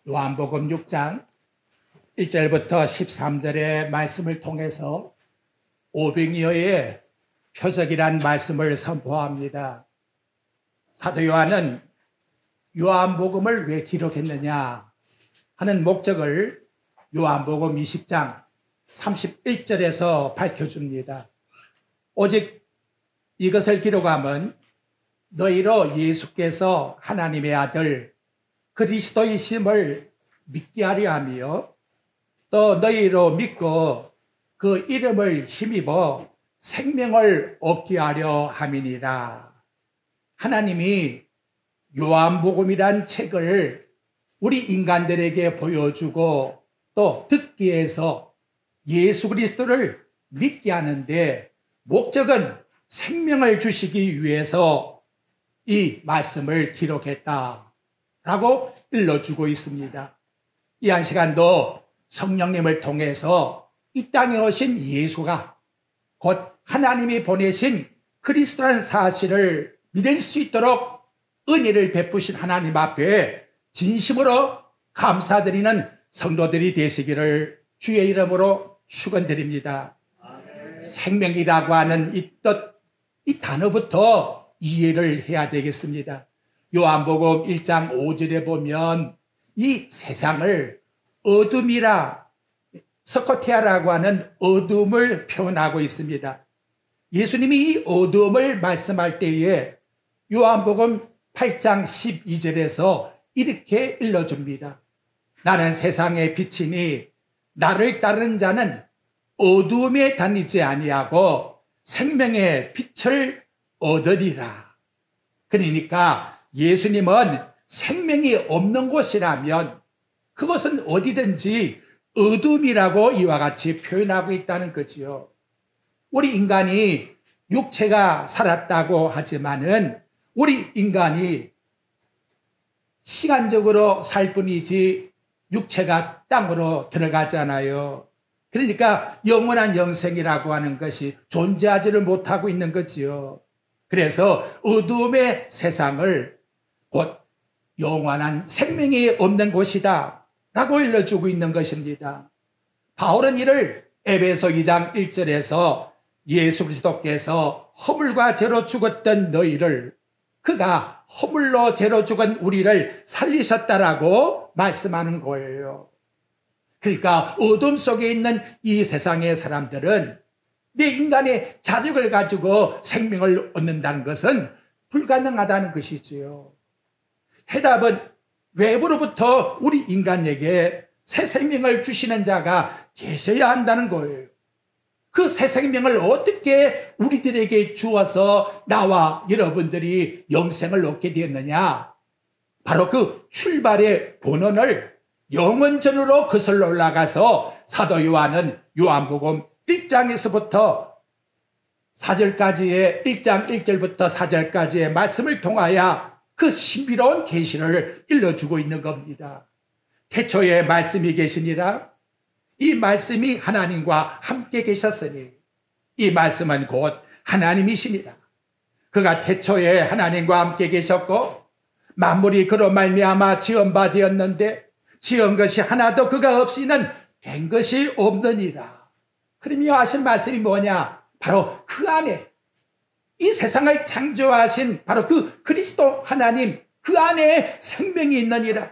요한복음 6장 1절부터 13절의 말씀을 통해서 오병이어의 표적이란 말씀을 선포합니다. 사도 요한은 요한복음을 왜 기록했느냐 하는 목적을 요한복음 20장 31절에서 밝혀줍니다. 오직 이것을 기록함은 너희로 예수께서 하나님의 아들 그리스도이심을 믿게 하려 하며 또 너희로 믿고 그 이름을 힘입어 생명을 얻게 하려 함이니라. 하나님이 요한복음이란 책을 우리 인간들에게 보여주고 또 듣게 해서 예수 그리스도를 믿게 하는데 목적은 생명을 주시기 위해서 이 말씀을 기록했다라고 일러주고 있습니다. 이 한 시간도 성령님을 통해서 이 땅에 오신 예수가 곧 하나님이 보내신 그리스도라는 사실을 믿을 수 있도록 은혜를 베푸신 하나님 앞에 진심으로 감사드리는 성도들이 되시기를 주의 이름으로 축원드립니다. 생명이라고 하는 이 뜻, 이 단어부터 이해를 해야 되겠습니다. 요한복음 1장 5절에 보면 이 세상을 어둠이라 스코티아라고 하는 어둠을 표현하고 있습니다. 예수님이 이 어둠을 말씀할 때에 요한복음 8장 12절에서 이렇게 일러줍니다. 나는 세상의 빛이니 나를 따르는 자는 어둠에 다니지 아니하고 생명의 빛을 얻으리라. 그러니까 예수님은 생명이 없는 곳이라면 그것은 어디든지 어둠이라고 이와 같이 표현하고 있다는 거지요. 우리 인간이 육체가 살았다고 하지만은 우리 인간이 시간적으로 살 뿐이지 육체가 땅으로 들어가잖아요. 그러니까 영원한 영생이라고 하는 것이 존재하지를 못하고 있는 거지요. 그래서 어둠의 세상을 곧 영원한 생명이 없는 곳이다 라고 일러주고 있는 것입니다. 바울은 이를 에베소 2장 1절에서 예수 그리스도께서 허물과 죄로 죽었던 너희를 그가 허물로 죄로 죽은 우리를 살리셨다라고 말씀하는 거예요. 그러니까 어둠 속에 있는 이 세상의 사람들은 내 인간의 자력을 가지고 생명을 얻는다는 것은 불가능하다는 것이지요. 해답은 외부로부터 우리 인간에게 새 생명을 주시는 자가 계셔야 한다는 거예요. 그 새 생명을 어떻게 우리들에게 주어서 나와 여러분들이 영생을 얻게 되었느냐? 바로 그 출발의 본원을 영원전으로 거슬러 올라가서 사도 요한은 요한복음 1장에서부터 4절까지의 1장 1절부터 4절까지의 말씀을 통하여 그 신비로운 계시를 일러주고 있는 겁니다. 태초에 말씀이 계시니라. 이 말씀이 하나님과 함께 계셨으니 이 말씀은 곧 하나님이시니라. 그가 태초에 하나님과 함께 계셨고 만물이 그로 말미암아 지은 바 되었는데 지은 것이 하나도 그가 없이는 된 것이 없느니라. 그러며 하신 말씀이 뭐냐? 바로 그 안에 이 세상을 창조하신 바로 그 그리스도 하나님 그 안에 생명이 있느니라.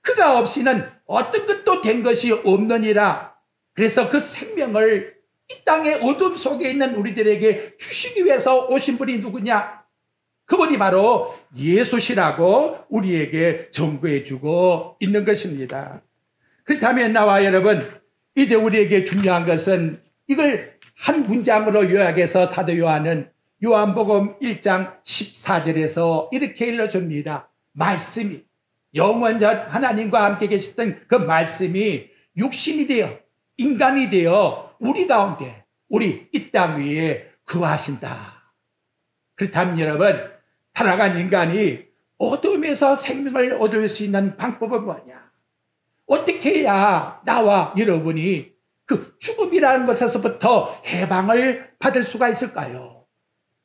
그가 없이는 어떤 것도 된 것이 없느니라. 그래서 그 생명을 이 땅의 어둠 속에 있는 우리들에게 주시기 위해서 오신 분이 누구냐? 그분이 바로 예수시라고 우리에게 전거해 주고 있는 것입니다. 그렇다면 나와 여러분, 이제 우리에게 중요한 것은 이걸 한 문장으로 요약해서 사도 요한은 요한복음 1장 14절에서 이렇게 일러줍니다. 말씀이 영원전 하나님과 함께 계셨던 그 말씀이 육신이 되어 인간이 되어 우리 가운데 우리 이 땅 위에 거하신다. 그렇다면 여러분, 타락한 인간이 어둠에서 생명을 얻을 수 있는 방법은 뭐냐? 어떻게 해야 나와 여러분이 그 죽음이라는 것에서부터 해방을 받을 수가 있을까요?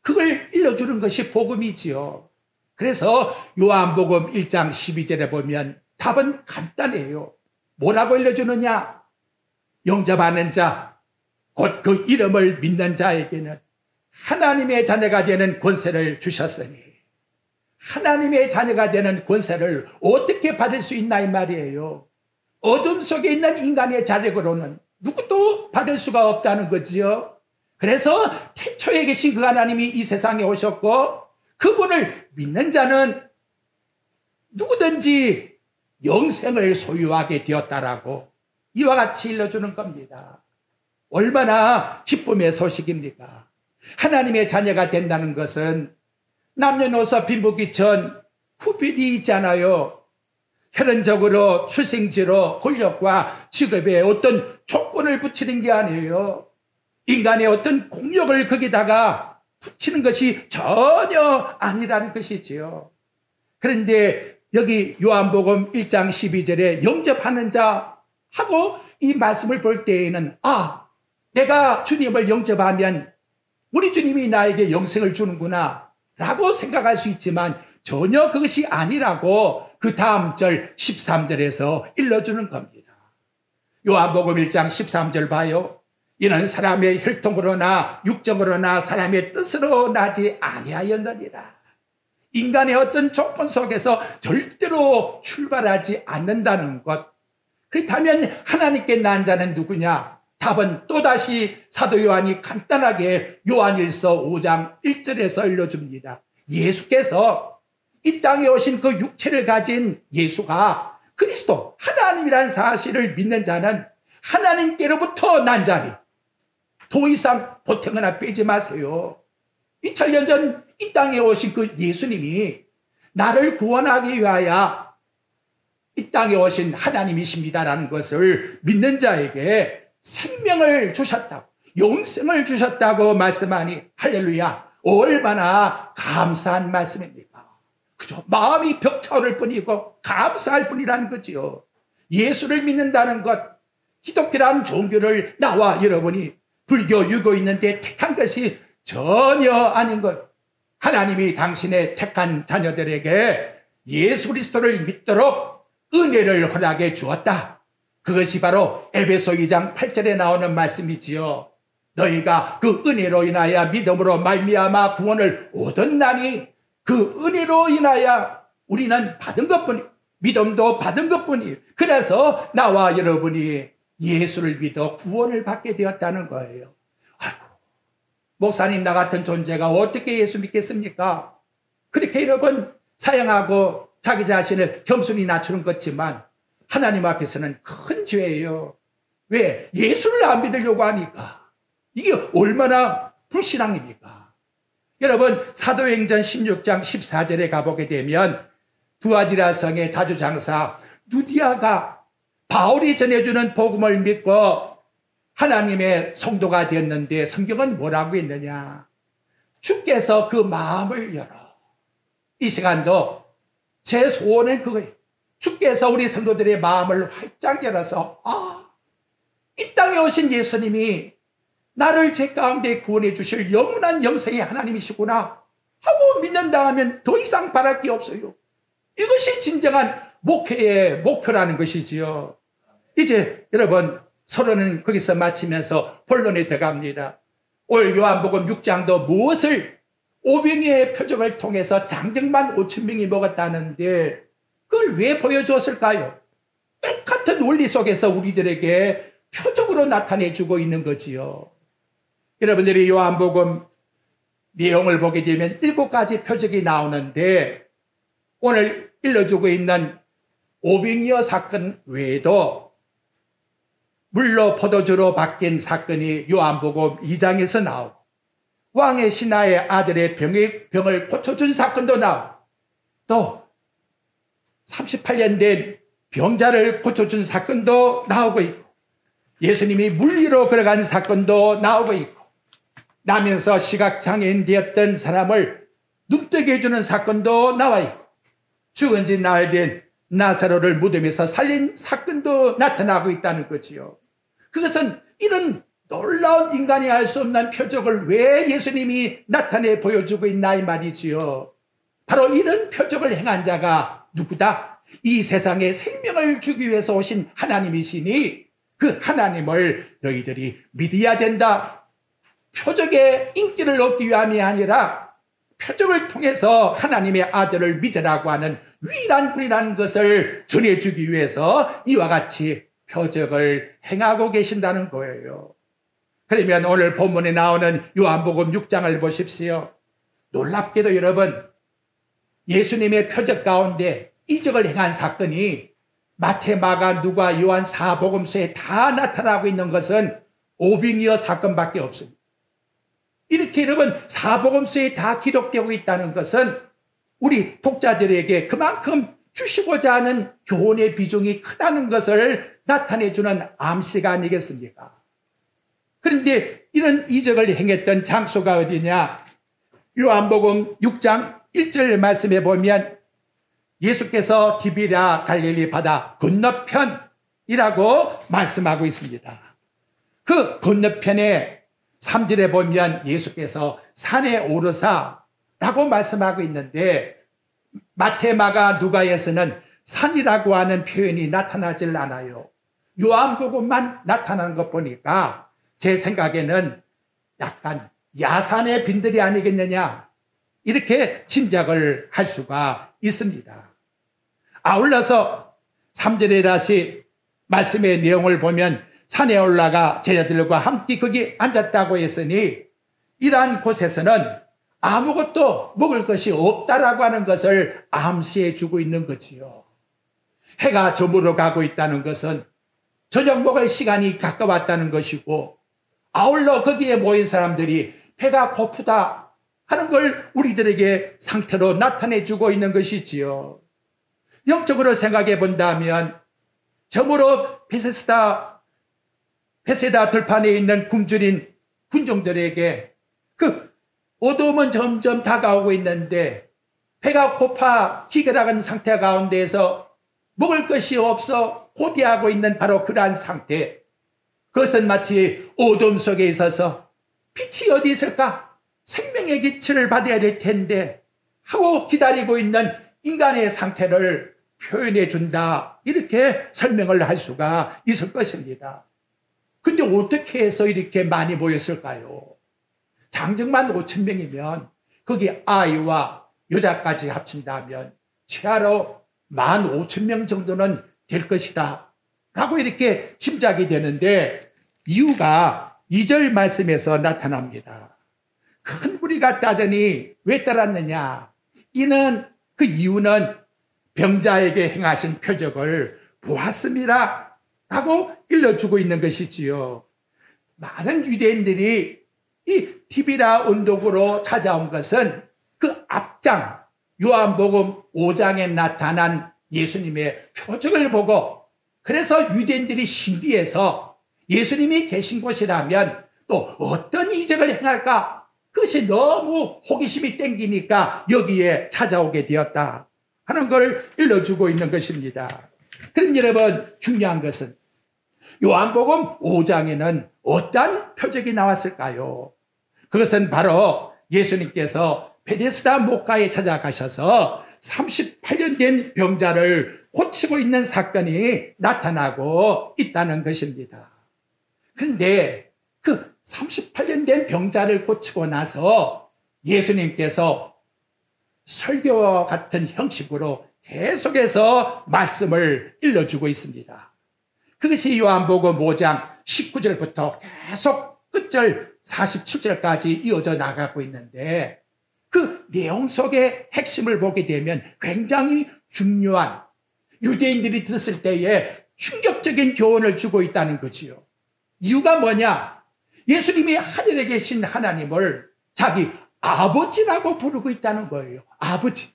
그걸 일러주는 것이 복음이지요. 그래서 요한복음 1장 12절에 보면 답은 간단해요. 뭐라고 알려주느냐? 영접하는 자, 곧 그 이름을 믿는 자에게는 하나님의 자녀가 되는 권세를 주셨으니, 하나님의 자녀가 되는 권세를 어떻게 받을 수 있나 이 말이에요. 어둠 속에 있는 인간의 자력으로는 누구도 받을 수가 없다는 거지요. 그래서 태초에 계신 그 하나님이 이 세상에 오셨고, 그분을 믿는 자는 누구든지 영생을 소유하게 되었다라고 이와 같이 일러주는 겁니다. 얼마나 기쁨의 소식입니까? 하나님의 자녀가 된다는 것은 남녀노소 빈부귀천 구별이 있잖아요. 혈연적으로 출생지로 권력과 직업에 어떤 조건을 붙이는 게 아니에요. 인간의 어떤 공력을 거기다가 붙이는 것이 전혀 아니라는 것이지요. 그런데 여기 요한복음 1장 12절에 영접하는 자 하고 이 말씀을 볼 때에는, 내가 주님을 영접하면 우리 주님이 나에게 영생을 주는구나 라고 생각할 수 있지만 전혀 그것이 아니라고 그 다음 절 13절에서 일러주는 겁니다. 요한복음 1장 13절 봐요. 이는 사람의 혈통으로나 육정으로나 사람의 뜻으로 나지 아니하였느니라. 인간의 어떤 조건 속에서 절대로 출발하지 않는다는 것. 그렇다면 하나님께 난 자는 누구냐? 답은 또다시 사도 요한이 간단하게 요한일서 5장 1절에서 일러줍니다. 예수께서 이 땅에 오신 그 육체를 가진 예수가 그리스도 하나님이라는 사실을 믿는 자는 하나님께로부터 난 자니 더 이상 보탬 하나 빼지 마세요. 2000년 전 이 땅에 오신 그 예수님이 나를 구원하기 위하여 이 땅에 오신 하나님이십니다라는 것을 믿는 자에게 생명을 주셨다고, 영생을 주셨다고 말씀하니 할렐루야, 얼마나 감사한 말씀입니까? 그죠? 마음이 벅차오를 뿐이고 감사할 뿐이라는 거지요. 예수를 믿는다는 것, 기독교라는 종교를 나와 여러분이 불교, 유교 있는데 택한 것이 전혀 아닌 것. 하나님이 당신의 택한 자녀들에게 예수 그리스도를 믿도록 은혜를 허락해 주었다. 그것이 바로 에베소 2장 8절에 나오는 말씀이지요. 너희가 그 은혜로 인하여 믿음으로 말미암아 구원을 얻었나니 그 은혜로 인하여 우리는 받은 것뿐이, 믿음도 받은 것뿐이, 그래서 나와 여러분이 예수를 믿어 구원을 받게 되었다는 거예요. 아이고, 목사님 나 같은 존재가 어떻게 예수 믿겠습니까? 그렇게 여러분 사양하고 자기 자신을 겸손히 낮추는 것지만 하나님 앞에서는 큰 죄예요. 왜? 예수를 안 믿으려고 하니까. 이게 얼마나 불신앙입니까? 여러분 사도행전 16장 14절에 가보게 되면 두아디라 성의 자주장사 누디아가 바울이 전해주는 복음을 믿고 하나님의 성도가 되었는데 성경은 뭐라고 했느냐? 주께서 그 마음을 열어. 이 시간도 제 소원은 그거예요. 주께서 우리 성도들의 마음을 활짝 열어서 이 땅에 오신 예수님이 나를 제 가운데 구원해 주실 영원한 영생의 하나님이시구나 하고 믿는다 하면 더 이상 바랄 게 없어요. 이것이 진정한 목회의 목표라는 것이지요. 이제 여러분 서론은 거기서 마치면서 본론에 들어갑니다. 올 요한복음 6장도 무엇을 오병이의 표적을 통해서 장정만 5,000명이 먹었다는데 그걸 왜 보여주었을까요? 똑같은 원리 속에서 우리들에게 표적으로 나타내주고 있는 거지요. 여러분들이 요한복음 내용을 보게 되면 7가지 표적이 나오는데 오늘 일러주고 있는 오병이어 사건 외에도 물로 포도주로 바뀐 사건이 요한복음 2장에서 나오고 왕의 신하의 아들의 병을 고쳐준 사건도 나오고 또 38년 된 병자를 고쳐준 사건도 나오고 있고 예수님이 물 위로 걸어간 사건도 나오고 있고 나면서 시각장애인 되었던 사람을 눈뜨게 해주는 사건도 나와 있고 죽은 지 나흘 된 나사로를 무덤에서 살린 사건도 나타나고 있다는 거지요. 그것은 이런 놀라운 인간이 알 수 없는 표적을 왜 예수님이 나타내 보여주고 있나 이 말이지요. 바로 이런 표적을 행한 자가 누구다? 이 세상에 생명을 주기 위해서 오신 하나님이시니 그 하나님을 너희들이 믿어야 된다. 표적의 인기를 얻기 위함이 아니라 표적을 통해서 하나님의 아들을 믿으라고 하는 유일한 분이라는 것을 전해주기 위해서 이와 같이 표적을 행하고 계신다는 거예요. 그러면 오늘 본문에 나오는 요한복음 6장을 보십시오. 놀랍게도 여러분, 예수님의 표적 가운데 이적을 행한 사건이 마태, 마가, 누가, 요한 사복음서에 다 나타나고 있는 것은 오빙이어 사건밖에 없습니다. 이렇게 여러분 사복음서에 다 기록되고 있다는 것은 우리 독자들에게 그만큼 주시고자 하는 교훈의 비중이 크다는 것을 나타내주는 암시가 아니겠습니까? 그런데 이런 이적을 행했던 장소가 어디냐? 요한복음 6장 1절 말씀에 보면 예수께서 디비랴 갈릴리 바다 건너편이라고 말씀하고 있습니다. 그 건너편에 3절에 보면 예수께서 산에 오르사라고 말씀하고 있는데 마태, 마가, 누가에서는 산이라고 하는 표현이 나타나질 않아요. 요한복음만 나타나는 것 보니까 제 생각에는 약간 야산의 빈들이 아니겠느냐 이렇게 짐작을 할 수가 있습니다. 아울러서 3절에 다시 말씀의 내용을 보면 산에 올라가 제자들과 함께 거기 앉았다고 했으니 이러한 곳에서는 아무것도 먹을 것이 없다라고 하는 것을 암시해 주고 있는 거지요. 해가 저물어 가고 있다는 것은 저녁 먹을 시간이 가까웠다는 것이고 아울러 거기에 모인 사람들이 배가 고프다 하는 걸 우리들에게 상태로 나타내 주고 있는 것이지요. 영적으로 생각해 본다면 저물어 베세다 들판에 있는 굶주린 군종들에게 그 어둠은 점점 다가오고 있는데 배가 고파 기결하는 상태 가운데에서 먹을 것이 없어 고대하고 있는 바로 그러한 상태. 그것은 마치 어둠 속에 있어서 빛이 어디 있을까? 생명의 빛을 받아야 될 텐데 하고 기다리고 있는 인간의 상태를 표현해 준다. 이렇게 설명을 할 수가 있을 것입니다. 근데 어떻게 해서 이렇게 많이 모였을까요? 장정만 5천 명이면 거기 아이와 여자까지 합친다면 최하로 15,000명 정도는 될 것이다 라고 이렇게 짐작이 되는데 이유가 2절 말씀에서 나타납니다. 큰 무리가 따더니 왜 따랐느냐? 그 이유는 병자에게 행하신 표적을 보았습니다 라고 일러주고 있는 것이지요. 많은 유대인들이 이 디비랴 언덕으로 찾아온 것은 그 앞장 요한복음 5장에 나타난 예수님의 표적을 보고 그래서 유대인들이 신기해서 예수님이 계신 곳이라면 또 어떤 이적을 행할까? 그것이 너무 호기심이 땡기니까 여기에 찾아오게 되었다 하는 걸 일러주고 있는 것입니다. 그럼 여러분 중요한 것은 요한복음 5장에는 어떤 표적이 나왔을까요? 그것은 바로 예수님께서 베데스다 목가에 찾아가셔서 38년 된 병자를 고치고 있는 사건이 나타나고 있다는 것입니다. 그런데 그 38년 된 병자를 고치고 나서 예수님께서 설교와 같은 형식으로 계속해서 말씀을 일러주고 있습니다. 그것이 요한복음 5장 19절부터 계속 끝절 47절까지 이어져 나가고 있는데 그 내용 속의 핵심을 보게 되면 굉장히 중요한 유대인들이 들었을 때에 충격적인 교훈을 주고 있다는 거지요. 이유가 뭐냐? 예수님이 하늘에 계신 하나님을 자기 아버지라고 부르고 있다는 거예요. 아버지.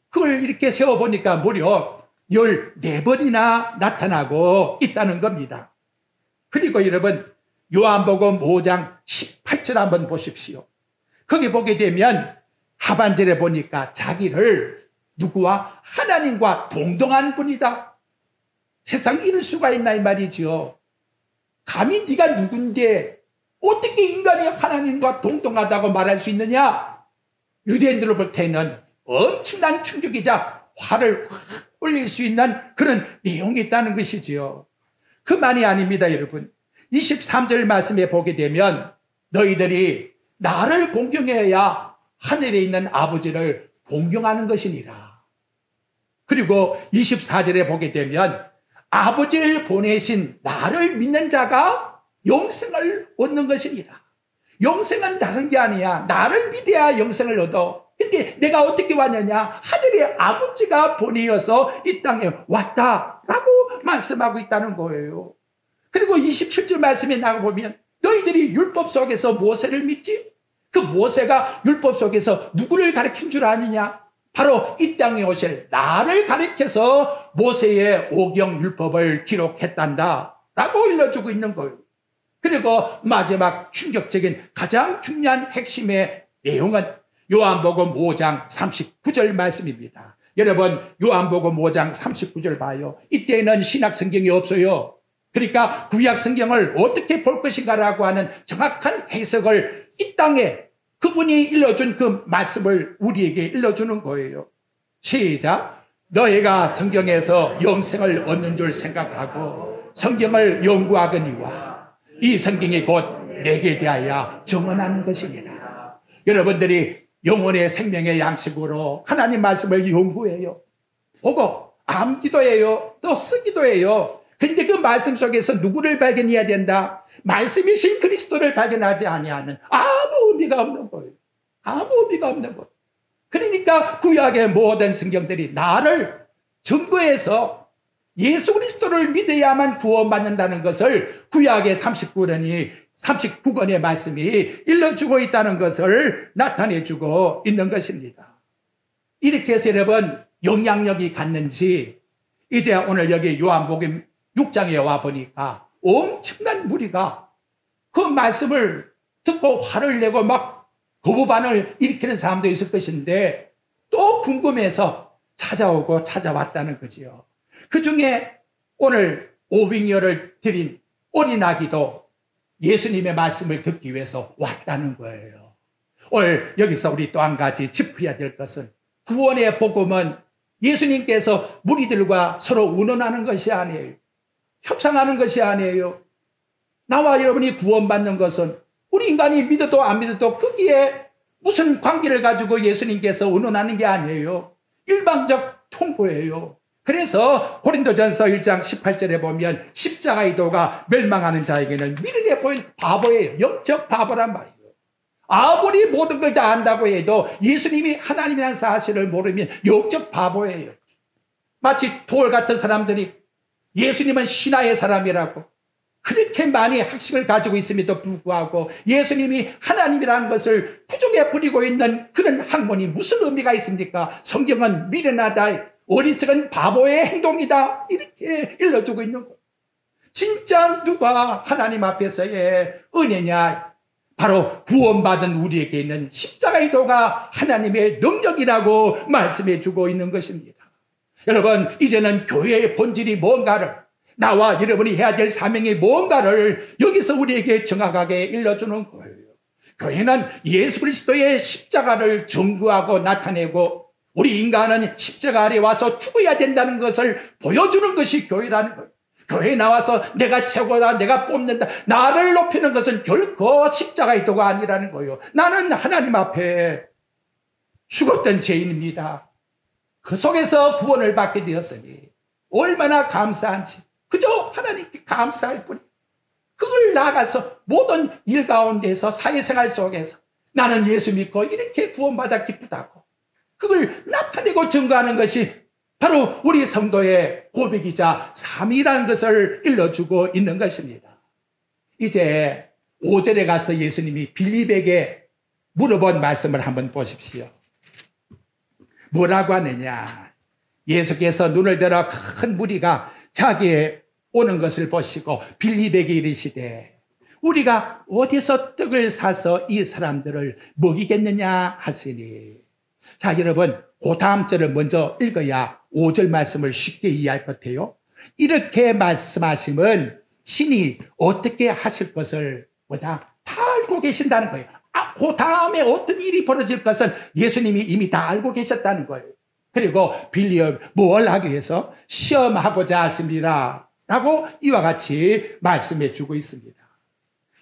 그걸 이렇게 세워보니까 무려 14번이나 나타나고 있다는 겁니다. 그리고 여러분 요한복음 5장 18절 한번 보십시오. 거기 보게 되면 하반절에 보니까 자기를 누구와 하나님과 동등한 분이다. 세상 이럴 수가 있나 이 말이죠. 감히 네가 누군데 어떻게 인간이 하나님과 동등하다고 말할 수 있느냐? 유대인들을 볼 때는 엄청난 충격이자 화를 확 올릴 수 있는 그런 내용이 있다는 것이지요. 그만이 아닙니다, 여러분. 23절 말씀에 보게 되면 너희들이 나를 공경해야 하늘에 있는 아버지를 공경하는 것이니라. 그리고 24절에 보게 되면 아버지를 보내신 나를 믿는 자가 영생을 얻는 것이니라. 영생은 다른 게 아니야. 나를 믿어야 영생을 얻어. 근데 내가 어떻게 왔느냐? 하늘의 아버지가 보내어서 이 땅에 왔다라고 말씀하고 있다는 거예요. 그리고 27절 말씀에 나가보면 너희들이 율법 속에서 모세를 믿지? 그 모세가 율법 속에서 누구를 가르친 줄 아느냐? 바로 이 땅에 오실 나를 가르쳐서 모세의 오경 율법을 기록했단다 라고 일러주고 있는 거예요. 그리고 마지막 충격적인 가장 중요한 핵심의 내용은 요한복음 5장 39절 말씀입니다. 여러분 요한복음 5장 39절 봐요. 이때는 신약 성경이 없어요. 그러니까 구약 성경을 어떻게 볼 것인가라고 하는 정확한 해석을 이 땅에 그분이 일러준 그 말씀을 우리에게 일러주는 거예요. 시작. 너희가 성경에서 영생을 얻는 줄 생각하고 성경을 연구하거니와 이 성경이 곧 내게 대하여 증언하는 것이니라. 여러분들이 영혼의 생명의 양식으로 하나님 말씀을 연구해요. 보고 암기도 해요. 또 쓰기도 해요. 그런데 그 말씀 속에서 누구를 발견해야 된다? 말씀이신 그리스도를 발견하지 아니하면 아무 의미가 없는 거예요. 아무 의미가 없는 거예요. 그러니까 구약의 모든 성경들이 나를 증거해서 예수 그리스도를 믿어야만 구원받는다는 것을 구약의 39권의 말씀이 일러주고 있다는 것을 나타내주고 있는 것입니다. 이렇게 해서 여러분 영향력이 갔는지 이제 오늘 여기 요한복음 6장에 와보니까 엄청난 무리가 그 말씀을 듣고 화를 내고 막 거부반을 일으키는 사람도 있을 것인데 또 궁금해서 찾아오고 찾아왔다는 거지요. 그 중에 오늘 오빙여를 드린 어린아기도 예수님의 말씀을 듣기 위해서 왔다는 거예요. 오늘 여기서 우리 또 한 가지 짚어야 될 것은 구원의 복음은 예수님께서 무리들과 서로 운운하는 것이 아니에요. 협상하는 것이 아니에요. 나와 여러분이 구원받는 것은 우리 인간이 믿어도 안 믿어도 거기에 무슨 관계를 가지고 예수님께서 운운하는 게 아니에요. 일방적 통보예요. 그래서 고린도전서 1장 18절에 보면 십자가의 도가 멸망하는 자에게는 미련해 보인 바보예요. 영적 바보란 말이에요. 아무리 모든 걸 다 안다고 해도 예수님이 하나님이라는 사실을 모르면 영적 바보예요. 마치 돌 같은 사람들이 예수님은 신하의 사람이라고 그렇게 많이 학식을 가지고 있음에도 불구하고 예수님이 하나님이라는 것을 부정에 부리고 있는 그런 학문이 무슨 의미가 있습니까? 성경은 미련하다, 어리석은 바보의 행동이다 이렇게 일러주고 있는 거예요. 진짜 누가 하나님 앞에서의 은혜냐? 바로 구원받은 우리에게 있는 십자가의 도가 하나님의 능력이라고 말씀해 주고 있는 것입니다. 여러분 이제는 교회의 본질이 뭔가를 나와 여러분이 해야 될 사명이 뭔가를 여기서 우리에게 정확하게 일러주는 거예요. 교회는 예수 그리스도의 십자가를 증거하고 나타내고 우리 인간은 십자가 아래 와서 죽어야 된다는 것을 보여주는 것이 교회라는 거예요. 교회에 나와서 내가 최고다, 내가 뽑는다, 나를 높이는 것은 결코 십자가의 도가 아니라는 거예요. 나는 하나님 앞에 죽었던 죄인입니다. 그 속에서 구원을 받게 되었으니 얼마나 감사한지 그저 하나님께 감사할 뿐이에요. 그걸 나가서 모든 일 가운데서 사회생활 속에서 나는 예수 믿고 이렇게 구원받아 기쁘다고 그걸 나타내고 증거하는 것이 바로 우리 성도의 고백이자 삶이라는 것을 일러주고 있는 것입니다. 이제 5절에 가서 예수님이 빌립에게 물어본 말씀을 한번 보십시오. 뭐라고 하느냐? 예수께서 눈을 들어 큰 무리가 자기의 오는 것을 보시고 빌립에게 이르시되 우리가 어디서 떡을 사서 이 사람들을 먹이겠느냐 하시니. 자 여러분 그 다음 절을 먼저 읽어야 5절 말씀을 쉽게 이해할 것 같아요. 이렇게 말씀하시면 신이 어떻게 하실 것을 보다 다 알고 계신다는 거예요. 그 다음에 어떤 일이 벌어질 것은 예수님이 이미 다 알고 계셨다는 거예요. 그리고 빌립 뭘 하기 위해서? 시험하고자 하십니다 라고 이와 같이 말씀해 주고 있습니다.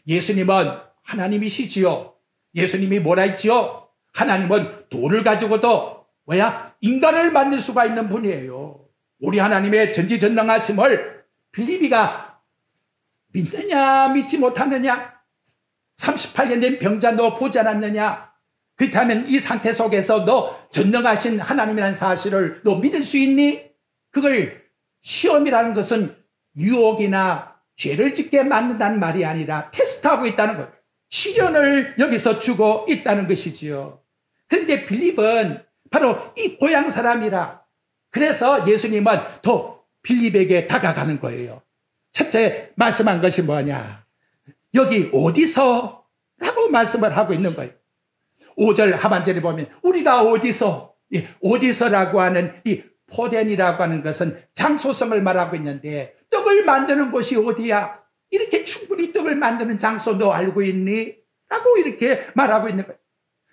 예수님은 하나님이시지요. 예수님이 뭐라 했지요? 하나님은 돈을 가지고도 인간을 만들 수가 있는 분이에요. 우리 하나님의 전지전능하심을 빌립이가 믿느냐 믿지 못하느냐? 38년 된 병자 너 보지 않았느냐? 그렇다면 이 상태 속에서 너 전능하신 하나님이라는 사실을 너 믿을 수 있니? 그걸 시험이라는 것은 유혹이나 죄를 짓게 만든다는 말이 아니라 테스트하고 있다는 것. 시련을 여기서 주고 있다는 것이지요. 그런데 빌립은 바로 이 고향 사람이라. 그래서 예수님은 더 빌립에게 다가가는 거예요. 첫째 말씀한 것이 뭐냐? 여기 어디서? 라고 말씀을 하고 있는 거예요. 5절 하반절에 보면 우리가 어디서? 어디서라고 하는 이 포덴이라고 하는 것은 장소성을 말하고 있는데 떡을 만드는 곳이 어디야? 이렇게 충분히 떡을 만드는 장소 너 알고 있니? 라고 이렇게 말하고 있는 거예요.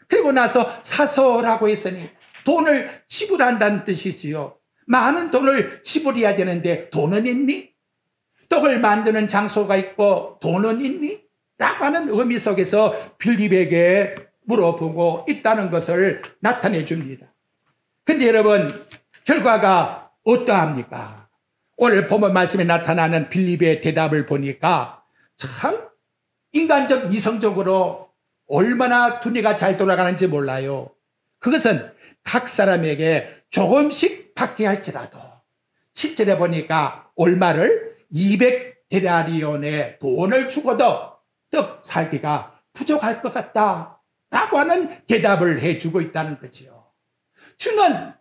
그리고 나서 사서라고 했으니 돈을 지불한다는 뜻이지요. 많은 돈을 지불해야 되는데 돈은 있니? 떡을 만드는 장소가 있고 돈은 있니? 라고 하는 의미 속에서 빌립에게 물어보고 있다는 것을 나타내 줍니다. 근데 여러분, 결과가 어떠합니까? 오늘 본문 말씀에 나타나는 빌립의 대답을 보니까 참 인간적 이성적으로 얼마나 두뇌가 잘 돌아가는지 몰라요. 그것은 각 사람에게 조금씩 받게 할지라도 7절에 보니까 얼마를 200데나리온의 돈을 주고도 떡 살기가 부족할 것 같다 라고 하는 대답을 해주고 있다는 거지요. 주는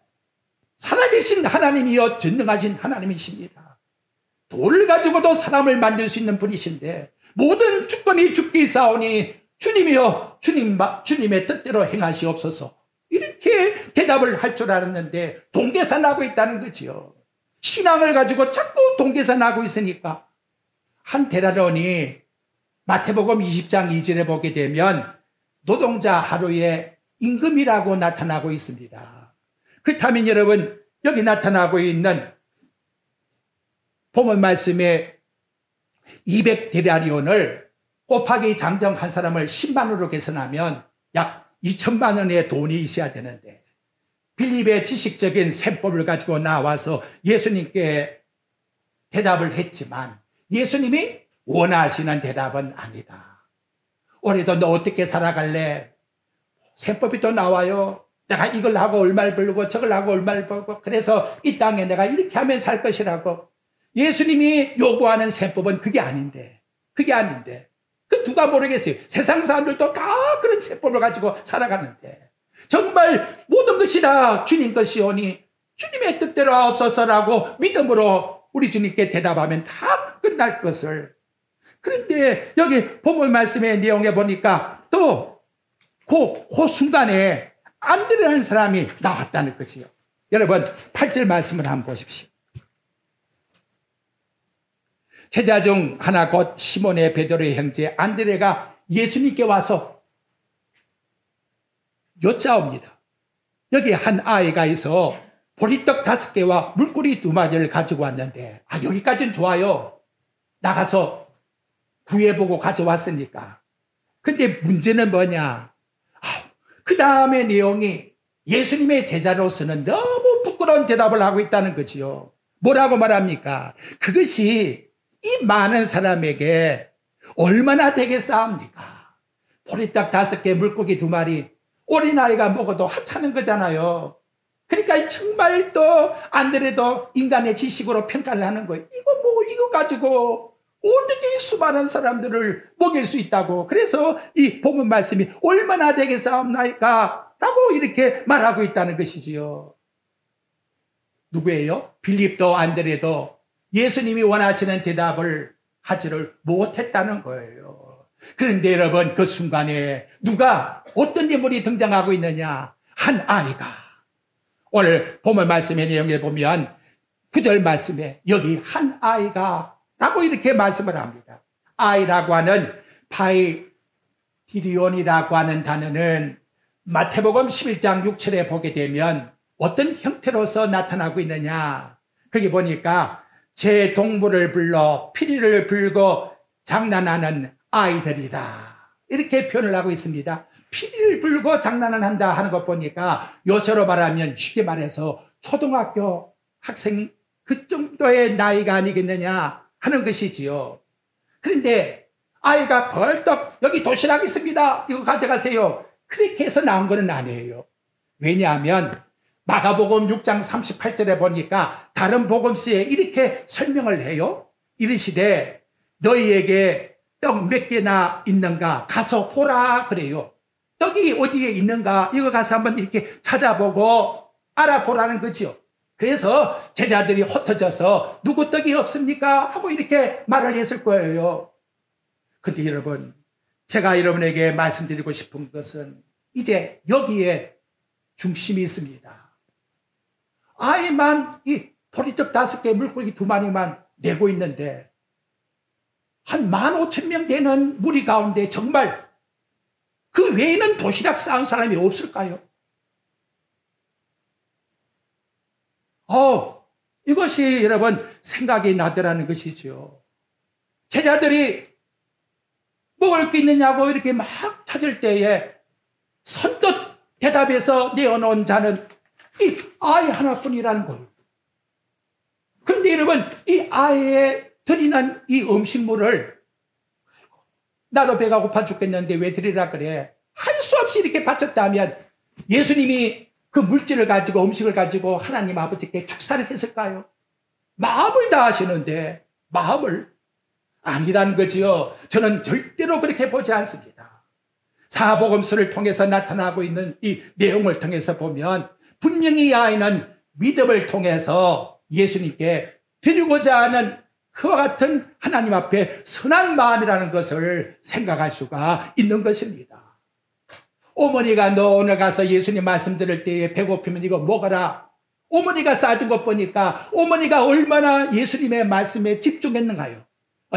살아계신 하나님이여 전능하신 하나님이십니다. 돌을 가지고도 사람을 만들 수 있는 분이신데 모든 주권이 주께 있사오니 주님이여 주님의 뜻대로 행하시옵소서. 이렇게 대답을 할 줄 알았는데 동계산하고 있다는 거지요. 신앙을 가지고 자꾸 동계산하고 있으니까 한 데나리온이 마태복음 20장 2절에 보게 되면 노동자 하루의 임금이라고 나타나고 있습니다. 그렇다면 여러분 여기 나타나고 있는 본문 말씀에 200데나리온을 곱하기 장정 한 사람을 10만으로 계산하면 약 2천만 원의 돈이 있어야 되는데 빌립의 지식적인 셈법을 가지고 나와서 예수님께 대답을 했지만 예수님이 원하시는 대답은 아니다. 올해도 너 어떻게 살아갈래? 셈법이 또 나와요. 내가 이걸 하고 얼마를 벌고 저걸 하고 얼마를 벌고 그래서 이 땅에 내가 이렇게 하면 살 것이라고. 예수님이 요구하는 셈법은 그게 아닌데 그 누가 모르겠어요. 세상 사람들도 다 그런 셈법을 가지고 살아가는데 정말 모든 것이 다 주님 것이오니 주님의 뜻대로 하옵소서라고 믿음으로 우리 주님께 대답하면 다 끝날 것을. 그런데 여기 본문 말씀의 내용에 보니까 또 그 순간에 안드레라는 사람이 나왔다는 거지요. 여러분 8절 말씀을 한번 보십시오. 제자 중 하나 곧 시몬의 베드로의 형제 안드레가 예수님께 와서 여짜옵니다. 여기 한 아이가 있어 보리떡 5개와 물고기 2마리를 가지고 왔는데 여기까지는 좋아요. 나가서 구해보고 가져왔으니까. 근데 문제는 뭐냐? 그 다음에 내용이 예수님의 제자로서는 너무 부끄러운 대답을 하고 있다는 거지요. 뭐라고 말합니까? 그것이 이 많은 사람에게 얼마나 되겠사옵니까? 보리떡 5개, 물고기 2마리, 어린아이가 먹어도 하찮은 거잖아요. 그러니까 정말 또 안드레도 인간의 지식으로 평가를 하는 거예요. 이거 가지고 어떻게 수많은 사람들을 먹일 수 있다고. 그래서 이 본문 말씀이 얼마나 되겠사옵나이까? 라고 이렇게 말하고 있다는 것이지요. 누구예요? 빌립도 안드레도 예수님이 원하시는 대답을 하지를 못했다는 거예요. 그런데 여러분 그 순간에 누가 어떤 인물이 등장하고 있느냐? 한 아이가. 오늘 본문 말씀의 내용에 보면 9절 말씀에 여기 한 아이가 라고 이렇게 말씀을 합니다. 아이라고 하는 파이디리온이라고 하는 단어는 마태복음 11장 6절에 보게 되면 어떤 형태로서 나타나고 있느냐. 거기 보니까 제 동물을 불러 피리를 불고 장난하는 아이들이다. 이렇게 표현을 하고 있습니다. 피리를 불고 장난을 한다 하는 것 보니까 요새로 말하면 쉽게 말해서 초등학교 학생 그 정도의 나이가 아니겠느냐 하는 것이지요. 그런데 아이가 벌떡 여기 도시락 있습니다. 이거 가져가세요. 그렇게 해서 나온 것은 아니에요. 왜냐하면 마가복음 6장 38절에 보니까 다른 복음서에 이렇게 설명을 해요. 이르시되 너희에게 떡 몇 개나 있는가 가서 보라 그래요. 떡이 어디에 있는가 이거 가서 한번 이렇게 찾아보고 알아보라는 거죠. 그래서 제자들이 흩어져서 누구 떡이 없습니까? 하고 이렇게 말을 했을 거예요. 근데 여러분, 제가 여러분에게 말씀드리고 싶은 것은 이제 여기에 중심이 있습니다. 아이만 이 보리떡 5개, 물고기 2마리만 내고 있는데 한 15,000명 되는 무리 가운데 정말 그 외에는 도시락 쌓은 사람이 없을까요? 이것이 여러분 생각이 나더라는 것이죠. 제자들이 먹을 게 있느냐고 이렇게 막 찾을 때에 선뜻 대답해서 내어놓은 자는 이 아이 하나뿐이라는 거예요. 그런데 여러분 이 아이에 드리는 이 음식물을 나도 배가 고파 죽겠는데 왜 드리라 그래? 할 수 없이 이렇게 바쳤다면 예수님이 그 물질을 가지고 음식을 가지고 하나님 아버지께 축사를 했을까요? 마음을 다하시는데 마음을 아니라는 거지요. 저는 절대로 그렇게 보지 않습니다. 사복음서를 통해서 나타나고 있는 이 내용을 통해서 보면 분명히 이 아이는 믿음을 통해서 예수님께 드리고자 하는 그와 같은 하나님 앞에 선한 마음이라는 것을 생각할 수가 있는 것입니다. 어머니가 너 오늘 가서 예수님 말씀 들을 때에 배고프면 이거 먹어라. 어머니가 싸준 것 보니까 어머니가 얼마나 예수님의 말씀에 집중했는가요?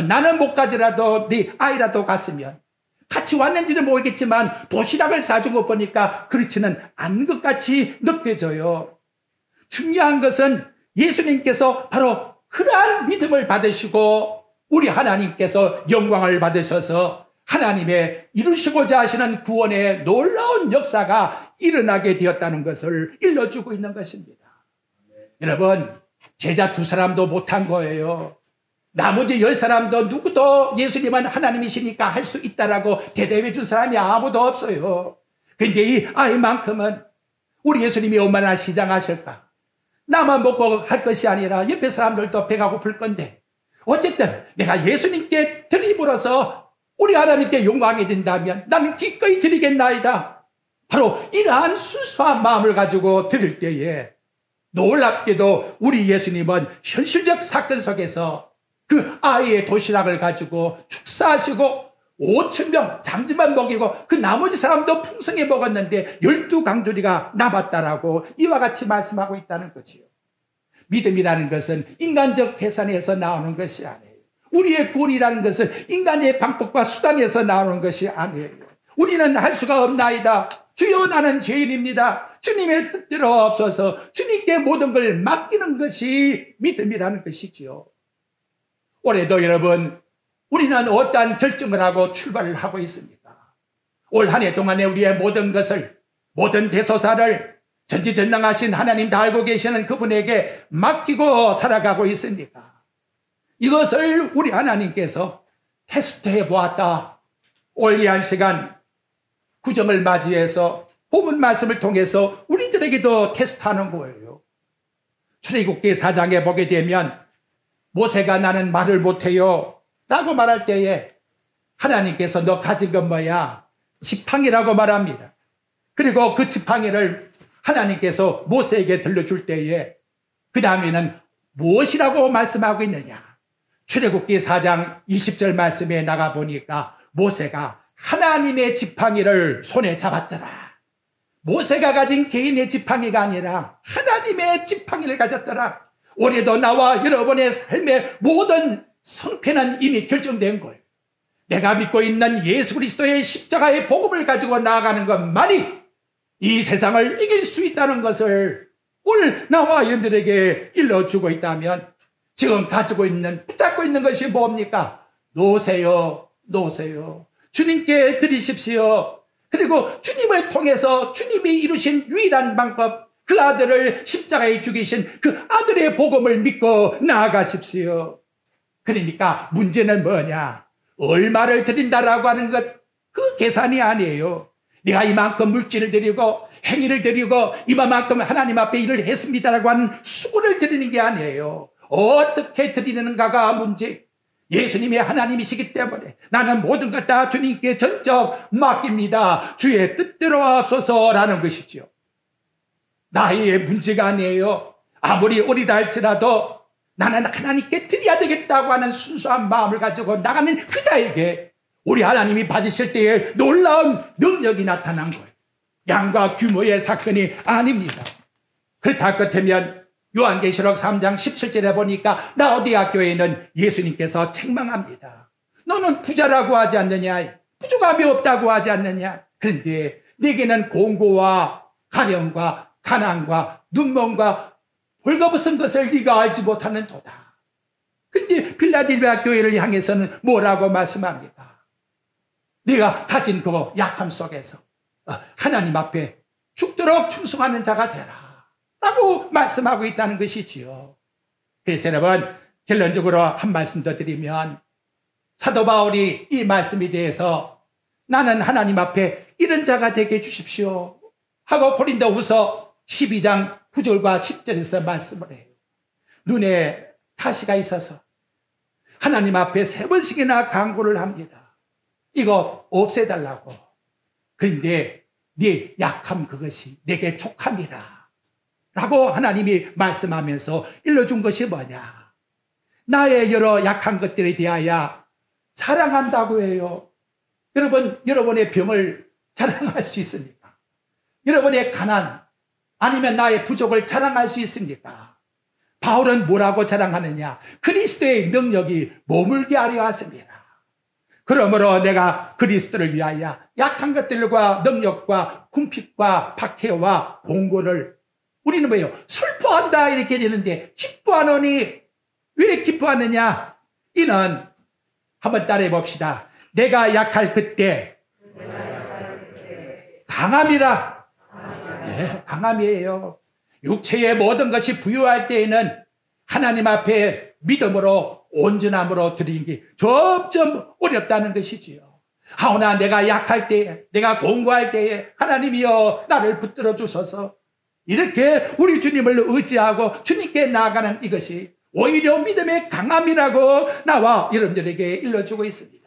나는 못 가더라도 네 아이라도 갔으면 같이 왔는지는 모르겠지만 도시락을 싸준 것 보니까 그렇지는 않은 것 같이 느껴져요. 중요한 것은 예수님께서 바로 그러한 믿음을 받으시고 우리 하나님께서 영광을 받으셔서 하나님의 이루시고자 하시는 구원의 놀라운 역사가 일어나게 되었다는 것을 일러주고 있는 것입니다. 여러분, 제자 2사람도 못한 거예요. 나머지 10사람도 누구도 예수님은 하나님이시니까 할 수 있다라고 대답해 준 사람이 아무도 없어요. 그런데 이 아이만큼은 우리 예수님이 얼마나 시장하실까? 나만 먹고 할 것이 아니라 옆에 사람들도 배가 고플 건데 어쨌든 내가 예수님께 드림으로써 우리 하나님께 영광이 된다면 나는 기꺼이 드리겠나이다. 바로 이러한 순수한 마음을 가지고 드릴 때에 놀랍게도 우리 예수님은 현실적 사건 속에서 그 아이의 도시락을 가지고 축사하시고 5,000명 장지만 먹이고 그 나머지 사람도 풍성히 먹었는데 12강조리가 남았다라고 이와 같이 말씀하고 있다는 거지요. 믿음이라는 것은 인간적 계산에서 나오는 것이 아니에요. 우리의 구원이라는 것은 인간의 방법과 수단에서 나오는 것이 아니에요. 우리는 할 수가 없나이다. 주여 나는 죄인입니다. 주님의 뜻대로 없어서 주님께 모든 걸 맡기는 것이 믿음이라는 것이지요. 올해도 여러분 우리는 어떠한 결정을 하고 출발을 하고 있습니까? 올 한 해 동안에 우리의 모든 것을 모든 대소사를 전지전능하신 하나님 다 알고 계시는 그분에게 맡기고 살아가고 있습니까? 이것을 우리 하나님께서 테스트해 보았다. 올 이 한 시간 구정을 맞이해서 본문 말씀을 통해서 우리들에게도 테스트하는 거예요. 출애굽기 4장에 보게 되면 모세가 나는 말을 못해요 라고 말할 때에 하나님께서 너 가진 건 뭐야? 지팡이라고 말합니다. 그리고 그 지팡이를 하나님께서 모세에게 들려줄 때에 그 다음에는 무엇이라고 말씀하고 있느냐? 출애굽기 4장 20절 말씀에 나가보니까 모세가 하나님의 지팡이를 손에 잡았더라. 모세가 가진 개인의 지팡이가 아니라 하나님의 지팡이를 가졌더라. 올해도 나와 여러분의 삶의 모든 성패는 이미 결정된 거예요. 내가 믿고 있는 예수 그리스도의 십자가의 복음을 가지고 나아가는 것만이 이 세상을 이길 수 있다는 것을 오늘 나와 여러분들에게 일러주고 있다면 지금 가지고 있는, 붙잡고 있는 것이 뭡니까? 놓으세요. 놓으세요. 주님께 드리십시오. 그리고 주님을 통해서 주님이 이루신 유일한 방법, 그 아들을 십자가에 죽이신 그 아들의 복음을 믿고 나아가십시오. 그러니까 문제는 뭐냐? 얼마를 드린다라고 하는 것, 그 계산이 아니에요. 내가 이만큼 물질을 드리고 행위를 드리고 이만큼 하나님 앞에 일을 했습니다라고 하는 수고를 드리는 게 아니에요. 어떻게 드리는가가 문제. 예수님이 하나님이시기 때문에 나는 모든 것 다 주님께 전적 맡깁니다. 주의 뜻대로 하옵소서라는 것이죠. 나의 문제가 아니에요. 아무리 어리다 할지라도 나는 하나님께 드려야 되겠다고 하는 순수한 마음을 가지고 나가는 그 자에게 우리 하나님이 받으실 때에 놀라운 능력이 나타난 거예요. 양과 규모의 사건이 아닙니다. 그렇다 그렇다면 요한계시록 3장 17절에 보니까 라오디아 교회는 예수님께서 책망합니다. 너는 부자라고 하지 않느냐? 부족함이 없다고 하지 않느냐? 그런데 내게는 공고와 가령과 가난과 눈먼과 벌거벗은 것을 네가 알지 못하는 도다. 그런데 필라델피아 교회를 향해서는 뭐라고 말씀합니까? 네가 가진 그 약함 속에서 하나님 앞에 죽도록 충성하는 자가 되라 라고 말씀하고 있다는 것이지요. 그래서 여러분, 결론적으로 한 말씀 더 드리면 사도 바울이 이 말씀에 대해서 나는 하나님 앞에 이런 자가 되게 해주십시오 하고 고린도후서 12장 9절과 10절에서 말씀을 해요. 눈에 가시가 있어서 하나님 앞에 3번씩이나 간구를 합니다. 이거 없애달라고. 그런데 네 약함 그것이 내게 족함이라 라고 하나님이 말씀하면서 일러준 것이 뭐냐? 나의 여러 약한 것들에 대하여 사랑한다고 해요. 여러분, 여러분의 병을 자랑할 수 있습니까? 여러분의 가난 아니면 나의 부족을 자랑할 수 있습니까? 바울은 뭐라고 자랑하느냐? 그리스도의 능력이 머물게 하려 하십니다. 그러므로 내가 그리스도를 위하여 약한 것들과 능력과 궁핍과 박해와 공고를 우리는 뭐예요? 슬퍼한다 이렇게 되는데 기뻐하노니 왜 기뻐하느냐? 이는 한번 따라해 봅시다. 내가 약할 그때 강함이라. 네, 강함이에요. 육체의 모든 것이 부유할 때에는 하나님 앞에 믿음으로 온전함으로 드리는 게 점점 어렵다는 것이지요. 하오나 내가 약할 때에, 내가 공고할 때에 하나님이여 나를 붙들어 주소서. 이렇게 우리 주님을 의지하고 주님께 나아가는 이것이 오히려 믿음의 강함이라고 나와 여러분들에게 일러주고 있습니다.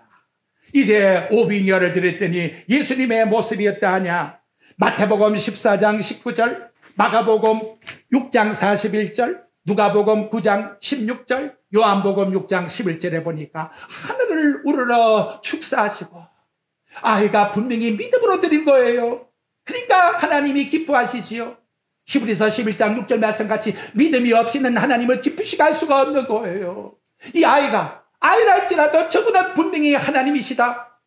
이제 오빙여를 드렸더니 예수님의 모습이었다 하냐? 마태복음 14장 19절, 마가복음 6장 41절, 누가복음 9장 16절, 요한복음 6장 11절에 보니까 하늘을 우러러 축사하시고 아이가 분명히 믿음으로 드린 거예요. 그러니까 하나님이 기뻐하시지요. 히브리서 11장 6절 말씀같이 믿음이 없이는 하나님을 기쁘시게 할 수가 없는 거예요. 이 아이가 아이랄지라도 저분은 분명히 하나님이시다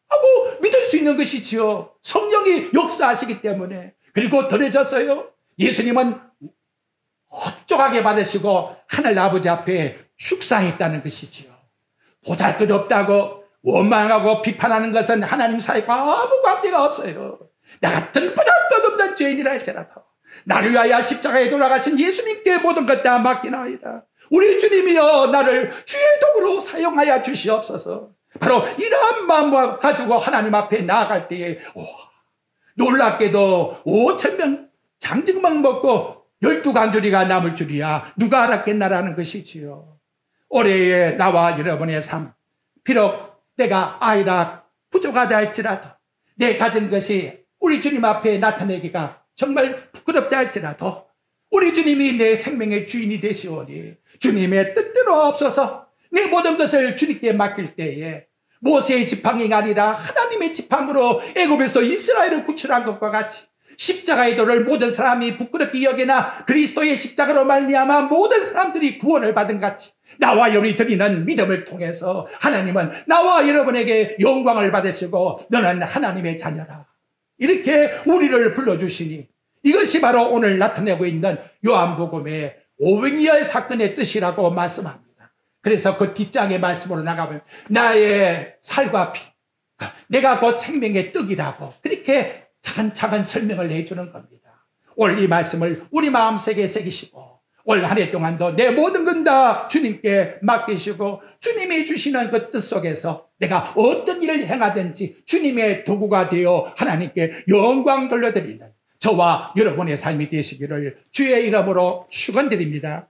하고 믿을 수 있는 것이지요. 성령이 역사하시기 때문에. 그리고 더해졌어요. 예수님은 흡족하게 받으시고 하늘 아버지 앞에 축사했다는 것이지요. 보잘것없다고 원망하고 비판하는 것은 하나님 사이와 아무 관계가 없어요. 나 같은 보잘것없는 죄인이라 할지라도 나를 위하여 십자가에 돌아가신 예수님께 모든 것 다 맡기나이다. 우리 주님이여 나를 주의 도구로 사용하여 주시옵소서. 바로 이러한 마음을 가지고 하나님 앞에 나아갈 때에 놀랍게도 5,000명 장증만 먹고 12강조리가 남을 줄이야 누가 알았겠나라는 것이지요. 올해의 나와 여러분의 삶, 비록 내가 아이라 부족하다 할지라도 내 가진 것이 우리 주님 앞에 나타내기가 정말 부끄럽다 할지라도 우리 주님이 내 생명의 주인이 되시오니 주님의 뜻대로 없어서 내 모든 것을 주님께 맡길 때에 모세의 지팡이가 아니라 하나님의 지팡으로 애굽에서 이스라엘을 구출한 것과 같이 십자가의 도를 모든 사람이 부끄럽게 여기나 그리스도의 십자가로 말미암아 모든 사람들이 구원을 받은 같이 나와 여러분이 드리는 믿음을 통해서 하나님은 나와 여러분에게 영광을 받으시고 너는 하나님의 자녀라 이렇게 우리를 불러주시니 이것이 바로 오늘 나타내고 있는 요한복음의 오병이어의 사건의 뜻이라고 말씀합니다. 그래서 그 뒷장의 말씀으로 나가면 나의 살과 피, 내가 곧 생명의 떡이라고 그렇게 차근차근 설명을 해주는 겁니다. 오늘 이 말씀을 우리 마음속에 새기시고 올 한 해 동안도 내 모든 건 다 주님께 맡기시고 주님이 주시는 그 뜻 속에서 내가 어떤 일을 행하든지 주님의 도구가 되어 하나님께 영광 돌려드리는 저와 여러분의 삶이 되시기를 주의 이름으로 축원드립니다.